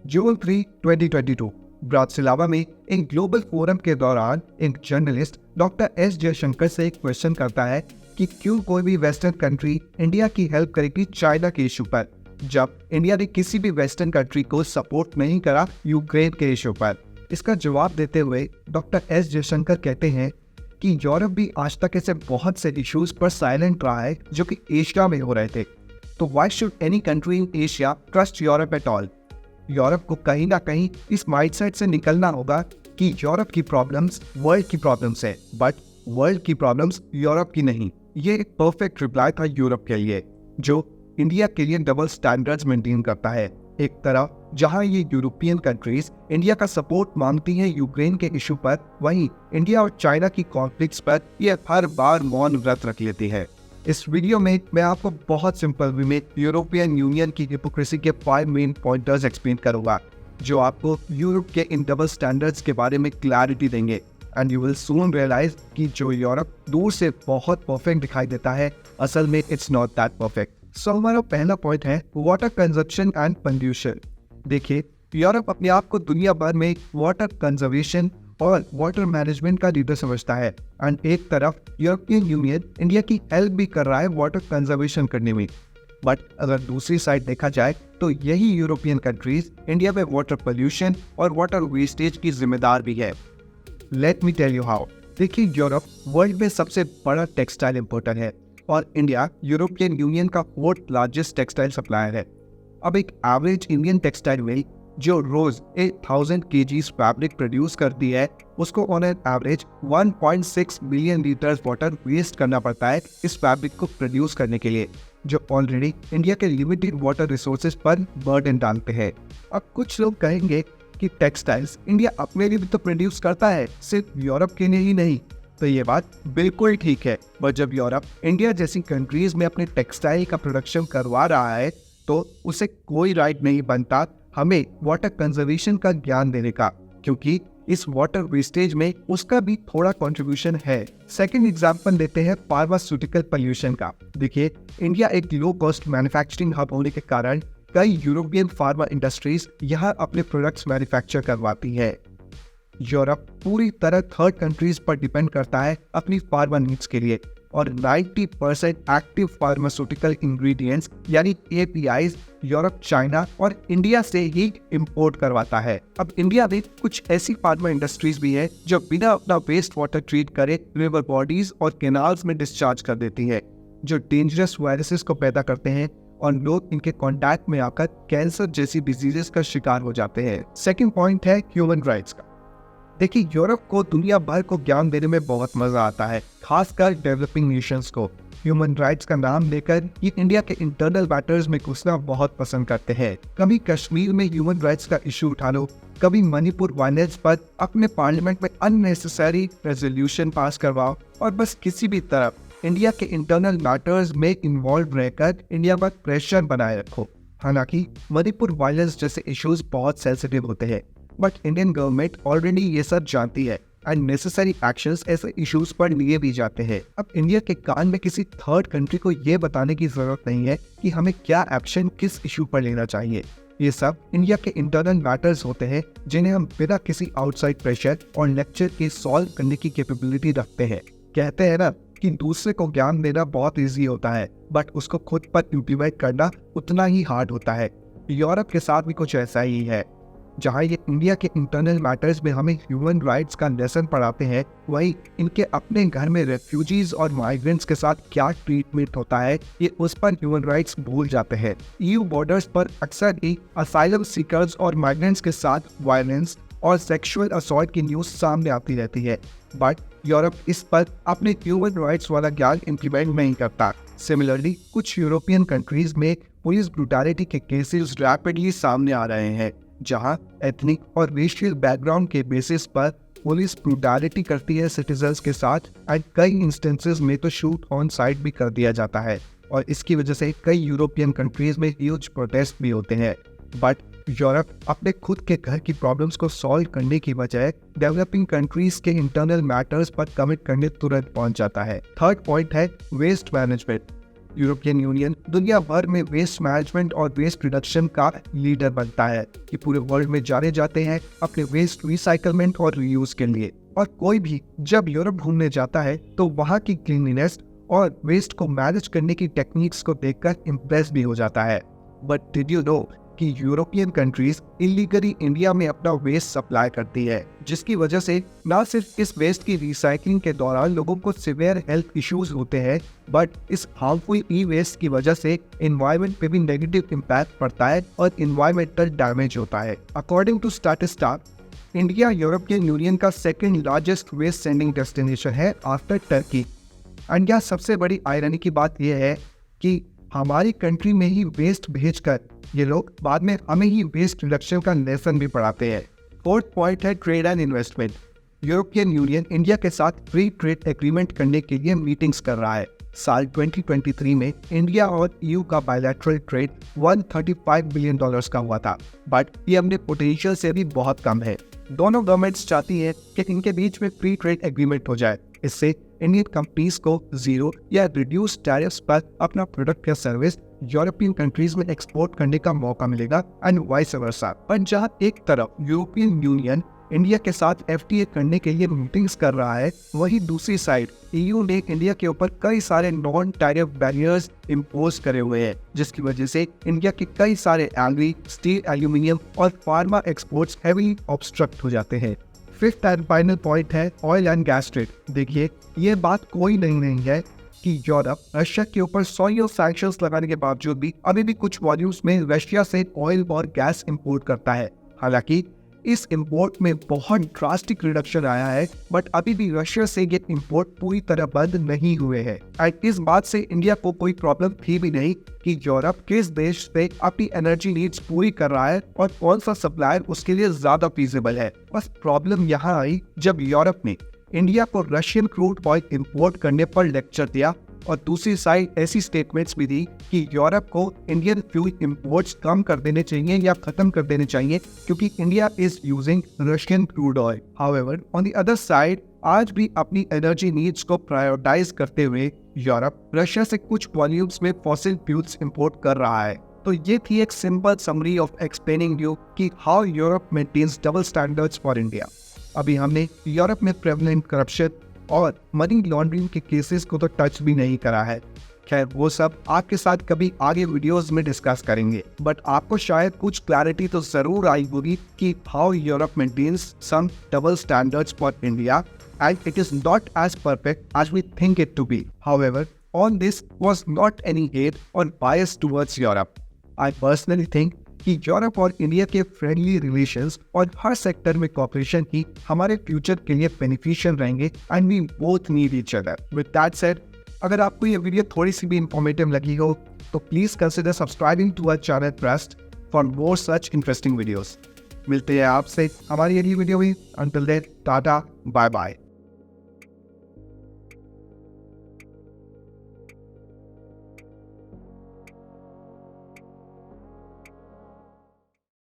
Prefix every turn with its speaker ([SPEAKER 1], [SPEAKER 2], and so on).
[SPEAKER 1] जून 3, 2022 Bratislava में एक global forum के दौरान एक जर्नलिस्ट डॉक्टर एस जयशंकर से एक क्वेश्चन करता है कि क्यों कोई भी वेस्टर्न कंट्री इंडिया की हेल्प करेगी चाइना के इशू पर, जब इंडिया ने किसी भी वेस्टर्न कंट्री को सपोर्ट नहीं करा यूक्रेन के इशू पर। इसका जवाब देते हुए डॉक्टर एस जयशंकर कहते हैं कि यूरोप भी आज तक ऐसे बहुत से इश्यूज पर साइलेंट रहा है जो कि एशिया में हो रहे थे, तो why should any country in Asia trust Europe at all. Europe को कहीं ना कहीं इस माइंडसेट से निकलना होगा कि यूरोप की प्रॉब्लम्स वर्ल्ड की प्रॉब्लम्स है, बट वर्ल्ड की प्रॉब्लम्स यूरोप की नहीं। ये एक परफेक्ट रिप्लाई था यूरोप के लिए, जो इंडिया के लिए डबल स्टैंडर्ड्स मेंटेन करता है। एक तरफ जहां ये यूरोपियन कंट्रीज इंडिया का सपोर्ट मांगती हैं यूक्रेन के इशू पर, वहीं इंडिया और चाइना की कॉन्फ्लिक्ट्स पर ये हर बार मौन व्रत रख लेती है। इस वीडियो में मैं आपको बहुत सिंपल वे में यूरोपियन यूनियन की हिपोक्रेसी के 5 मेन पॉइंटर्स एक्सप्लेन करूंगा, जो आपको यूरोप के इन डबल स्टैंडर्ड्स के बारे में क्लैरिटी देंगे and you will soon realise कि जो यूरोप दूर से बहुत परफेक्ट दिखाई देता है, असल में इट्स नॉट दैट परफेक्ट। सो हमारा पहला पॉइंट है वाटर कंजप्शन एंड पोल्यूशन। देखिए, यूरोप अपने आप को दुनिया भर में वाटर कंजर्वेशन और वाटर मैनेजमेंट का लीडर समझता है एंड एक तरफ यूरोपियन यूनियन इंडिया की हेल्प भी कर रहा है वाटर कंजर्वेशन करने में, बट अगर दूसरी साइड देखा जाए तो यही यूरोपियन कंट्रीज इंडिया में वाटर पोल्यूशन और वाटर वेस्टेज की जिम्मेदार भी है। Let me tell you how. देखिए, यूरोप वर्ल्ड में सबसे बड़ा टेक्सटाइल इंपोर्टर है और इंडिया यूरोपियन यूनियन का 4th लार्जेस्ट टेक्सटाइल सप्लायर है। अब एक एवरेज इंडियन टेक्सटाइल मिल जो रोज 8000 kgs फैब्रिक प्रोड्यूस करती है, उसको on an average 1.6 million litres water waste करना पड़ता है इस फैब्रिक को प्रोड्यूस करने के लिए, जो ऑलरेडी इंडिया के लिमिटेड वाटर रिसोर्सेज पर बर्डन डालते हैं। अब कुछ लोग कहेंगे कि टेक्सटाइल्स इंडिया अपने लिए भी तो प्रोड्यूस करता है, सिर्फ यूरोप के लिए ही नहीं। तो ये बात बिल्कुल ठीक है, पर जब यूरोप इंडिया जैसी कंट्रीज में अपने टेक्सटाइल का प्रोडक्शन करवा रहा है तो उसे कोई राइट नहीं बनता हमें वाटर कंजर्वेशन का ज्ञान देने का, क्योंकि इस वाटर वेस्टेज में उसका भी थोड़ा कंट्रीब्यूशन है। सेकंड एग्जांपल लेते हैं फार्मास्यूटिकल पोल्यूशन का। देखिए, इंडिया एक लो कॉस्ट मैन्युफैक्चरिंग हब होने के कारण कई यूरोपियन फार्मा इंडस्ट्रीज यहाँ अपने प्रोडक्ट्स मैन्युफैक्चर करवाती है। यूरोप पूरी तरह थर्ड कंट्रीज पर डिपेंड करता है अपनी फार्मा नीड्स के लिए और 90% एक्टिव फार्मास्यूटिकल इंग्रेडिएंट्स यानी APIs यूरोप, चाइना और इंडिया से ही इंपोर्ट करवाता है। अब इंडिया में कुछ ऐसी फार्मा इंडस्ट्रीज भी है जो बिना अपना वेस्ट वाटर ट्रीट करे रिवर बॉडीज और कैनाल्स में डिस्चार्ज कर देती है, जो डेंजरस वायरसेस को पैदा करते हैं और लोग इनके कांटेक्ट में आकर कैंसर जैसी डिजीजेस का शिकार हो जाते हैं। सेकंड पॉइंट है ह्यूमन राइट्स का। देखिए, यूरोप को दुनिया भर को ज्ञान देने में बहुत मजा आता है, खासकर डेवलपिंग नेशंस को। ह्यूमन राइट्स का नाम लेकर ये इंडिया के इंटरनल मैटर्स में घुसना बहुत पसंद करते हैं। कभी कश्मीर में ह्यूमन राइट्स का इशू उठा लो, कभी मणिपुर वायलेंस पर अपने पार्लियामेंट में अननेसेसरी रेजोल्यूशन पास करवाओ और बस किसी भी तरफ इंडिया के इंटरनल मैटर्स में इन्वॉल्व रहकर इंडिया पर प्रेशर बनाए रखो। हालांकि मणिपुर वायलेंस जैसे इश्यूज बहुत सेंसिटिव होते हैं, बट इंडियन गवर्नमेंट ऑलरेडी ये सब जानती है एंड नेसेसरी एक्शंस ऐसे इश्यूज पर लिए भी जाते हैं। अब इंडिया के कान में किसी थर्ड कंट्री को ये बताने की जरूरत नहीं है कि हमें क्या एक्शन किस इशू पर लेना चाहिए। ये सब इंडिया के इंटरनल मैटर्स होते हैं जिन्हें हम बिना किसी आउटसाइड प्रेशर और लेक्चर के सॉल्व करने की कैपेबिलिटी रखते हैं। कहते हैं ना कि दूसरे को ज्ञान देना बहुत ईजी होता है, बट उसको खुद पर इम्प्लीमेंट करना उतना ही हार्ड होता है। यूरोप के साथ भी कुछ ऐसा ही है। जहाँ ये इंडिया के इंटरनल मैटर्स में हमें ह्यूमन राइट्स का लेसन पढ़ाते हैं, वहीं इनके अपने घर में रेफ्यूजीज और माइग्रेंट्स के साथ क्या ट्रीटमेंट होता है ये उस पर ह्यूमन राइट्स भूल जाते हैं। EU बॉर्डर्स पर अक्सर ही असाइलम सीकर्स और माइग्रेंट्स के साथ वायलेंस और सेक्सुअल असॉल्ट की न्यूज सामने आती रहती है, बट यूरोप इस पर अपने ह्यूमन राइट्स वाला ज्ञान इम्प्लीमेंट नहीं करता। सिमिलरली कुछ यूरोपियन कंट्रीज में पुलिस ब्रूटैलिटी के केसेस रैपिडली सामने आ रहे हैं, जहां एथनिक और रेशियल बैकग्राउंड के बेसिस पर पुलिस ब्रूटैलिटी करती है सिटीजन्स के साथ एंड कई इंस्टेंसेस में तो शूट ऑन साइट भी कर दिया जाता है और इसकी वजह से कई यूरोपियन कंट्रीज में ह्यूज प्रोटेस्ट भी होते हैं। बट यूरोप अपने खुद के घर की प्रॉब्लम्स को सॉल्व करने की बजाय डेवलपिंग कंट्रीज के इंटरनल मैटर्स पर कमिट करने तुरंत पहुंच जाता है। थर्ड पॉइंट है वेस्ट मैनेजमेंट। यूरोपियन यूनियन दुनिया भर में वेस्ट मैनेजमेंट और वेस्ट रिडक्शन का लीडर बनता है कि पूरे वर्ल्ड में जाने जाते हैं अपने वेस्ट रिसाइकलमेंट और रीयूज के लिए। और कोई भी जब यूरोप घूमने जाता है तो वहाँ की क्लीनलीनेस और वेस्ट को मैनेज करने की टेक्निक्स को देखकर इम्प्रेस भी हो जाता है। बट डिड यू नो कि यूरोपियन कंट्रीज इलीगली इंडिया में अपना वेस्ट सप्लाई करती है, जिसकी वजह से न सिर्फ इस वेस्ट की रिसाइकलिंग के दौरान लोगों को सिवियर हेल्थ इश्यूज होते हैं, बट इस हार्मफुल ई वेस्ट की वजह से एनवायरनमेंट पे भी नेगेटिव इम्पैक्ट पड़ता है और एनवायरमेंटल डैमेज होता है। According to statistics, India European Union का second largest waste sending destination है आफ्टर टर्की। एंड यहाँ सबसे बड़ी आयरनी की बात यह है कि हमारी कंट्री में ही वेस्ट भेजकर ये लोग बाद में हमें ही वेस्ट रिडक्शन का लेसन भी पढ़ाते हैं। फोर्थ पॉइंट है trade and investment. European union India के साथ फ्री ट्रेड एग्रीमेंट करने के लिए मीटिंग्स कर रहा है। साल 2023 में इंडिया और ईयू का बायलैटरल ट्रेड $135 बिलियन का हुआ था, बट ये अपने पोटेंशियल से भी बहुत कम है। दोनों गवर्नमेंट्स चाहती है कि इनके बीच में फ्री ट्रेड एग्रीमेंट हो जाए। इससे इंडियन कंपनीज को जीरो या रिड्यूस टैरिफ्स पर अपना प्रोडक्ट या सर्विस यूरोपियन कंट्रीज में एक्सपोर्ट करने का मौका मिलेगा एंड वाइस वर्सा। पर जहां एक तरफ यूरोपियन यूनियन इंडिया के साथ एफटीए करने के लिए मीटिंग्स कर रहा है, वहीं दूसरी साइड ईयू ने इंडिया के ऊपर कई सारे नॉन टैरिफ बैरियर्स इम्पोज करे हुए हैं, जिसकी वजह से इंडिया के कई सारे एग्री, स्टील, एल्यूमिनियम और फार्मा एक्सपोर्ट्स हैवी ऑब्स्ट्रक्ट हो जाते हैं। फिफ्थ एंड फाइनल पॉइंट है ऑयल एंड गैस ट्रेड। देखिए, ये बात कोई नहीं है कि यूरोप रशिया के ऊपर 100 सैंक्शंस लगाने के बावजूद भी अभी भी कुछ वॉल्यूम्स में रशिया से ऑयल और गैस इंपोर्ट करता है। हालांकि इस इंपोर्ट में बहुत ड्रास्टिक रिडक्शन आया है, बट अभी भी रशिया से ये इंपोर्ट पूरी तरह बंद नहीं हुए हैं। एंड इस बात से इंडिया को कोई प्रॉब्लम थी भी नहीं कि यूरोप किस देश से अपनी एनर्जी नीड्स पूरी कर रहा है और कौन सा सप्लायर उसके लिए ज्यादा फीजिबल है। बस प्रॉब्लम यहाँ आई जब यूरोप ने इंडिया को रशियन क्रूड ऑयल इंपोर्ट करने पर लेक्चर दिया और दूसरी साइड ऐसी स्टेटमेंट्स भी दी कि यूरोप को इंडियन फ्यूल इंपोर्ट्स कम कर देने चाहिए या खत्म कर देने चाहिए क्योंकि India is using Russian crude oil. However, on the other side आज भी अपनी एनर्जी नीड्स को प्रायोरिटाइज करते हुए यूरोप रशिया से कुछ वॉल्यूम्स में फॉसिल फ्यूल्स इंपोर्ट कर रहा है। तो ये थी एक simple summary of explaining you कि how Europe maintains double standards for India. अभी हमने यूरोप में प्रेवलेंट करप्शन और मनी लॉन्ड्रिंग के केसेस को तो टच भी नहीं करा है। खैर, वो सब आपके साथ कभी आगे वीडियोस में डिस्कस करेंगे, बट आपको शायद कुछ क्लैरिटी तो जरूर आई होगी कि how Europe maintains some double standards for India and it is not as perfect as we think it to be. However, on this was not any hate और bias towards Europe. I personally think कि Europe और India के friendly relations और हर sector में cooperation ही हमारे future के लिए बेनिफिशियल रहेंगे and we both need each other. With that said, अगर आपको ये वीडियो थोड़ी सी भी इंफॉर्मेटिव लगी हो तो please consider subscribing to our channel trust for more such interesting videos. मिलते हैं आपसे हमारी अगली वीडियो में। Until then, tata, bye bye.